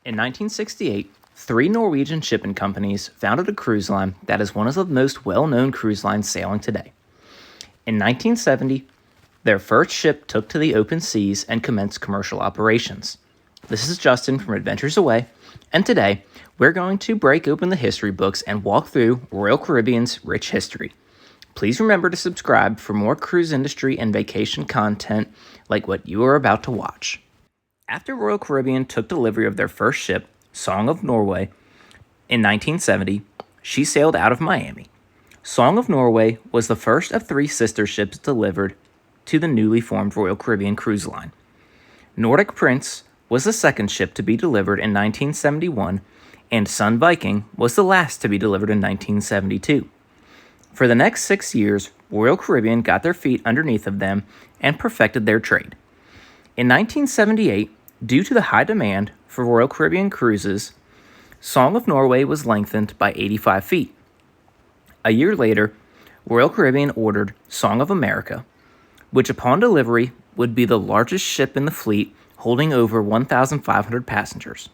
In 1968, three Norwegian shipping companies founded a cruise line that is one of the most well-known cruise lines sailing today. In 1970, their first ship took to the open seas and commenced commercial operations. This is Justin from Adventures Away, and today we're going to break open the history books and walk through Royal Caribbean's rich history. Please remember to subscribe for more cruise industry and vacation content like what you are about to watch. After Royal Caribbean took delivery of their first ship, Song of Norway, in 1970, she sailed out of Miami. Song of Norway was the first of three sister ships delivered to the newly formed Royal Caribbean Cruise Line. Nordic Prince was the second ship to be delivered in 1971, and Sun Viking was the last to be delivered in 1972. For the next 6 years, Royal Caribbean got their feet underneath of them and perfected their trade. In 1978, due to the high demand for Royal Caribbean cruises, Song of Norway was lengthened by 85 feet. A year later, Royal Caribbean ordered Song of America, which upon delivery would be the largest ship in the fleet, holding over 1,500 passengers.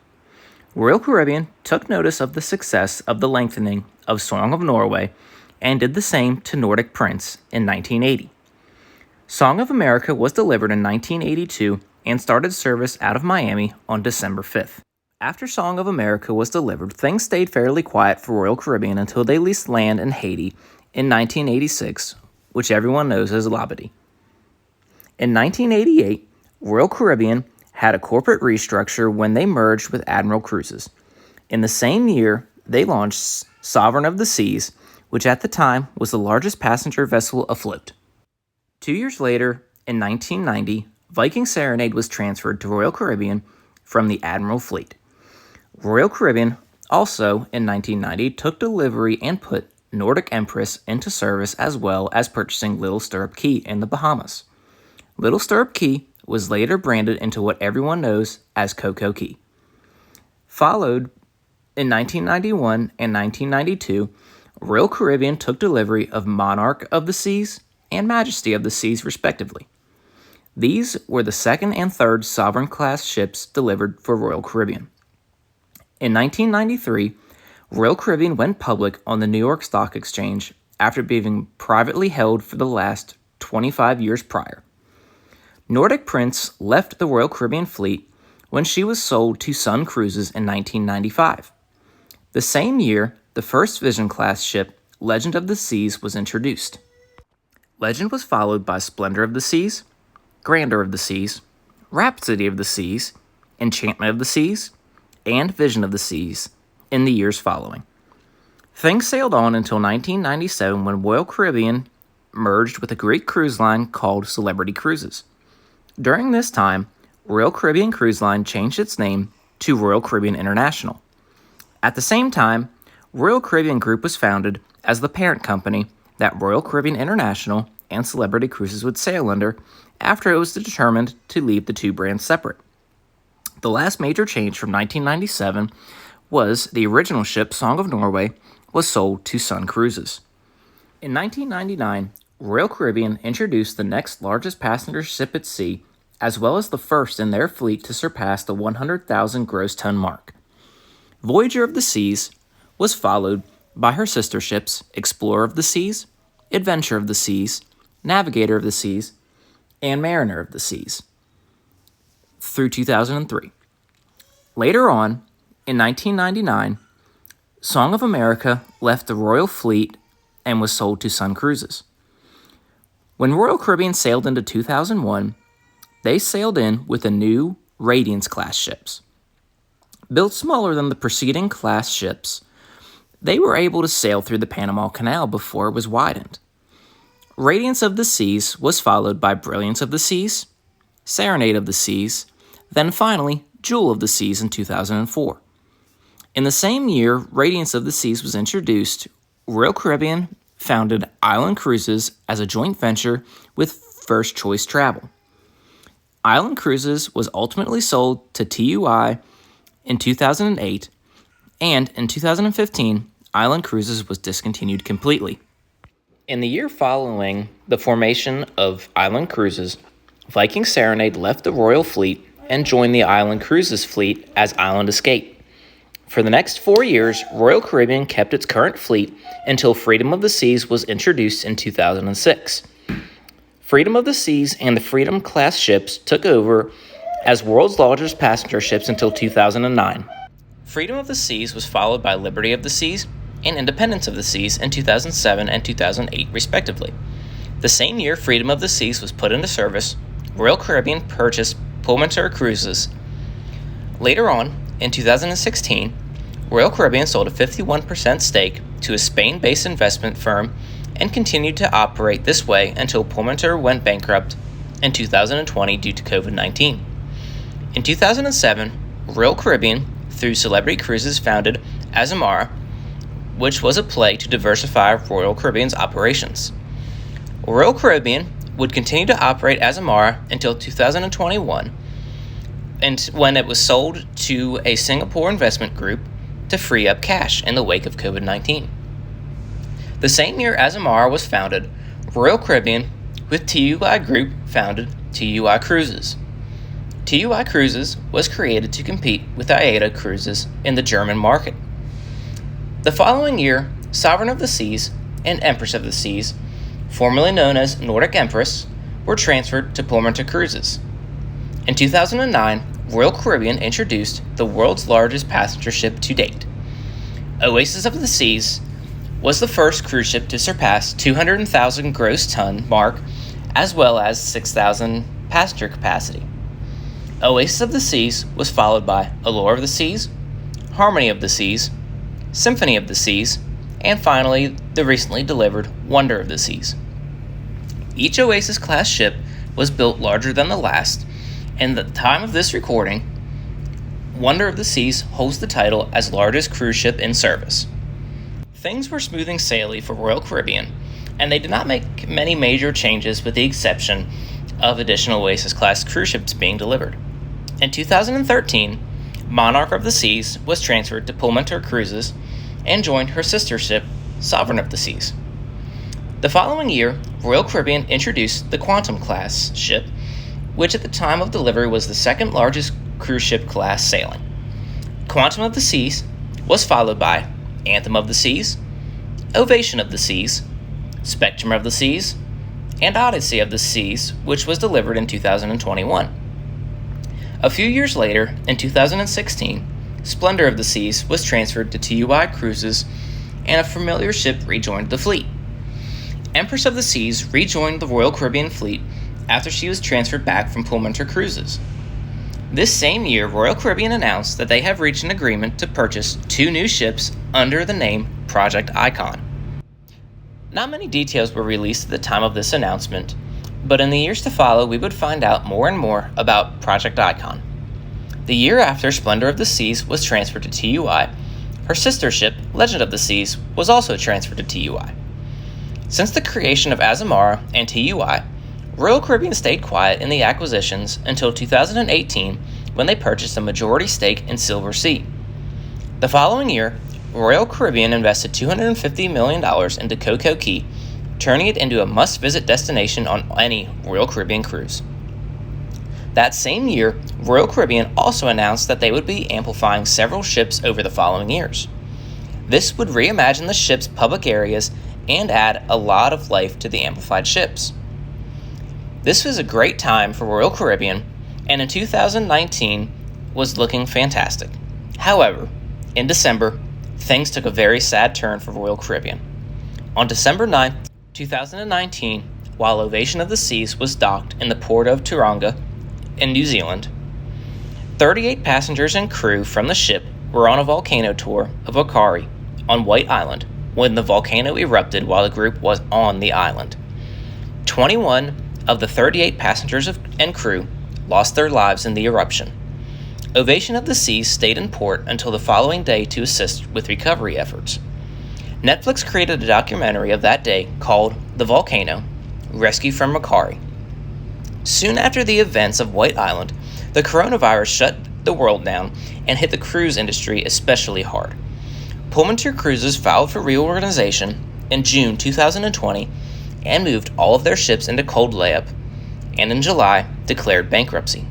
Royal Caribbean took notice of the success of the lengthening of Song of Norway and did the same to Nordic Prince in 1980. Song of America was delivered in 1982 and started service out of Miami on December 5th. After Song of America was delivered, things stayed fairly quiet for Royal Caribbean until they leased land in Haiti in 1986, which everyone knows as Labadee. In 1988, Royal Caribbean had a corporate restructure when they merged with Admiral Cruises. In the same year, they launched Sovereign of the Seas, which at the time was the largest passenger vessel afloat. 2 years later, in 1990, Viking Serenade was transferred to Royal Caribbean from the Admiral fleet. Royal Caribbean also, in 1990, took delivery and put Nordic Empress into service, as well as purchasing Little Stirrup Key in the Bahamas. Little Stirrup Key was later branded into what everyone knows as Coco Key. Followed in 1991 and 1992, Royal Caribbean took delivery of Monarch of the Seas and Majesty of the Seas, respectively. These were the second and third Sovereign-class ships delivered for Royal Caribbean. In 1993, Royal Caribbean went public on the New York Stock Exchange after being privately held for the last 25 years prior. Nordic Prince left the Royal Caribbean fleet when she was sold to Sun Cruises in 1995. The same year, the first Vision-class ship, Legend of the Seas, was introduced. Legend was followed by Splendor of the Seas, Grandeur of the Seas, Rhapsody of the Seas, Enchantment of the Seas, and Vision of the Seas in the years following. Things sailed on until 1997 when Royal Caribbean merged with a Greek cruise line called Celebrity Cruises. During this time, Royal Caribbean Cruise Line changed its name to Royal Caribbean International. At the same time, Royal Caribbean Group was founded as the parent company that Royal Caribbean International and Celebrity Cruises would sail under after it was determined to leave the two brands separate. The last major change from 1997 was the original ship Song of Norway was sold to Sun Cruises. In 1999, Royal Caribbean introduced the next largest passenger ship at sea, as well as the first in their fleet to surpass the 100,000 gross ton mark. Voyager of the Seas was followed by her sister ships Explorer of the Seas, Adventure of the Seas, Navigator of the Seas, and Mariner of the Seas through 2003. Later on, in 1999, Song of America left the Royal Fleet and was sold to Sun Cruises. When Royal Caribbean sailed into 2001, they sailed in with the new Radiance-class ships. Built smaller than the preceding class ships, they were able to sail through the Panama Canal before it was widened. Radiance of the Seas was followed by Brilliance of the Seas, Serenade of the Seas, then finally Jewel of the Seas in 2004. In the same year Radiance of the Seas was introduced, Royal Caribbean founded Island Cruises as a joint venture with First Choice Travel. Island Cruises was ultimately sold to TUI in 2008, and in 2015, Island Cruises was discontinued completely. In the year following the formation of Island Cruises, Viking Serenade left the Royal Fleet and joined the Island Cruises fleet as Island Escape. For the next 4 years, Royal Caribbean kept its current fleet until Freedom of the Seas was introduced in 2006. Freedom of the Seas and the Freedom-class ships took over as world's largest passenger ships until 2009. Freedom of the Seas was followed by Liberty of the Seas and Independence of the Seas in 2007 and 2008, respectively. The same year Freedom of the Seas was put into service, Royal Caribbean purchased Pullmantur Cruises. Later on, in 2016, Royal Caribbean sold a 51% stake to a Spain-based investment firm and continued to operate this way until Pullmantur went bankrupt in 2020 due to COVID-19. In 2007, Royal Caribbean, through Celebrity Cruises, founded Azamara, which was a play to diversify Royal Caribbean's operations. Royal Caribbean would continue to operate Azamara until 2021, and when it was sold to a Singapore investment group to free up cash in the wake of COVID-19. The same year Azamara was founded, Royal Caribbean, with TUI Group, founded TUI Cruises. TUI Cruises was created to compete with AIDA Cruises in the German market. The following year, Sovereign of the Seas and Empress of the Seas, formerly known as Nordic Empress, were transferred to Pullmantur Cruises. In 2009, Royal Caribbean introduced the world's largest passenger ship to date. Oasis of the Seas was the first cruise ship to surpass 200,000 gross ton mark, as well as 6,000 passenger capacity. Oasis of the Seas was followed by Allure of the Seas, Harmony of the Seas, Symphony of the Seas, and finally the recently delivered Wonder of the Seas. Each Oasis-class ship was built larger than the last, and at the time of this recording, Wonder of the Seas holds the title as largest cruise ship in service. Things were smoothing sailing for Royal Caribbean, and they did not make many major changes with the exception of additional Oasis-class cruise ships being delivered. In 2013, Monarch of the Seas was transferred to Pullmantur Cruises and joined her sister ship, Sovereign of the Seas. The following year, Royal Caribbean introduced the Quantum-class ship, which at the time of delivery was the second largest cruise ship class sailing. Quantum of the Seas was followed by Anthem of the Seas, Ovation of the Seas, Spectrum of the Seas, and Odyssey of the Seas, which was delivered in 2021. A few years later, in 2016, Splendor of the Seas was transferred to TUI Cruises, and a familiar ship rejoined the fleet. Empress of the Seas rejoined the Royal Caribbean fleet after she was transferred back from Pullmantur Cruises. This same year, Royal Caribbean announced that they have reached an agreement to purchase 2 new ships under the name Project Icon. Not many details were released at the time of this announcement, but in the years to follow, we would find out more and more about Project Icon. The year after Splendor of the Seas was transferred to TUI, her sister ship, Legend of the Seas, was also transferred to TUI. Since the creation of Azamara and TUI, Royal Caribbean stayed quiet in the acquisitions until 2018, when they purchased a majority stake in Silver Sea. The following year, Royal Caribbean invested $250 million into Coco Cay, turning it into a must-visit destination on any Royal Caribbean cruise. That same year, Royal Caribbean also announced that they would be amplifying several ships over the following years. This would reimagine the ship's public areas and add a lot of life to the amplified ships. This was a great time for Royal Caribbean, and in 2019 was looking fantastic. However, in December, things took a very sad turn for Royal Caribbean. On December 9, 2019, while Ovation of the Seas was docked in the port of Tauranga in New Zealand, 38 passengers and crew from the ship were on a volcano tour of Okari on White Island when the volcano erupted while the group was on the island. 21 of the 38 passengers and crew lost their lives in the eruption. Ovation of the Seas stayed in port until the following day to assist with recovery efforts. Netflix created a documentary of that day called The Volcano: Rescue from Okari. Soon after the events of White Island, the coronavirus shut the world down and hit the cruise industry especially hard. Pullmantur Cruises filed for reorganization in June 2020 and moved all of their ships into cold layup, and in July declared bankruptcy.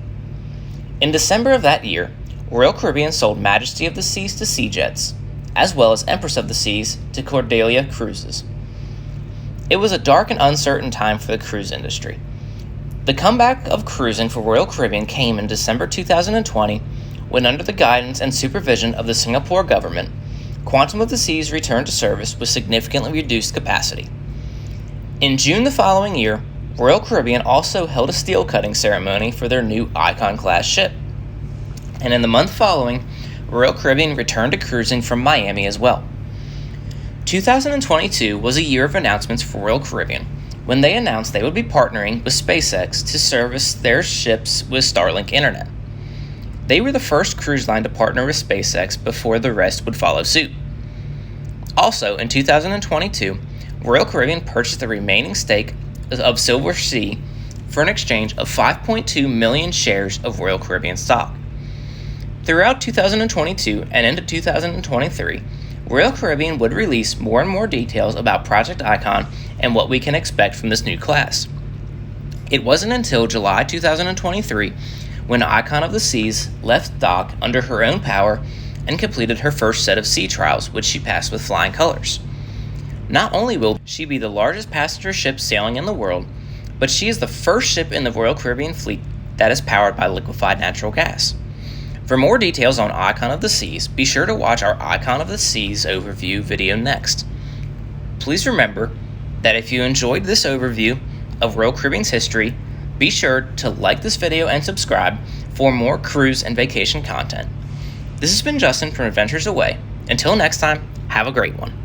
In December of that year, Royal Caribbean sold Majesty of the Seas to Sea Jets, as well as Empress of the Seas to Cordelia Cruises. It was a dark and uncertain time for the cruise industry. The comeback of cruising for Royal Caribbean came in December 2020 when, under the guidance and supervision of the Singapore government, Quantum of the Seas returned to service with significantly reduced capacity. In June the following year, Royal Caribbean also held a steel cutting ceremony for their new Icon-class ship. And in the month following, Royal Caribbean returned to cruising from Miami as well. 2022 was a year of announcements for Royal Caribbean, when they announced they would be partnering with SpaceX to service their ships with Starlink Internet. They were the first cruise line to partner with SpaceX before the rest would follow suit. Also, in 2022, Royal Caribbean purchased the remaining stake of Silver Sea for an exchange of 5.2 million shares of Royal Caribbean stock. Throughout 2022 and into 2023, Royal Caribbean would release more and more details about Project Icon and what we can expect from this new class. It wasn't until July 2023 when Icon of the Seas left dock under her own power and completed her first set of sea trials, which she passed with flying colors. Not only will she be the largest passenger ship sailing in the world, but she is the first ship in the Royal Caribbean fleet that is powered by liquefied natural gas. For more details on Icon of the Seas, be sure to watch our Icon of the Seas overview video next. Please remember that if you enjoyed this overview of Royal Caribbean's history, be sure to like this video and subscribe for more cruise and vacation content. This has been Justin from Adventures Away. Until next time, have a great one.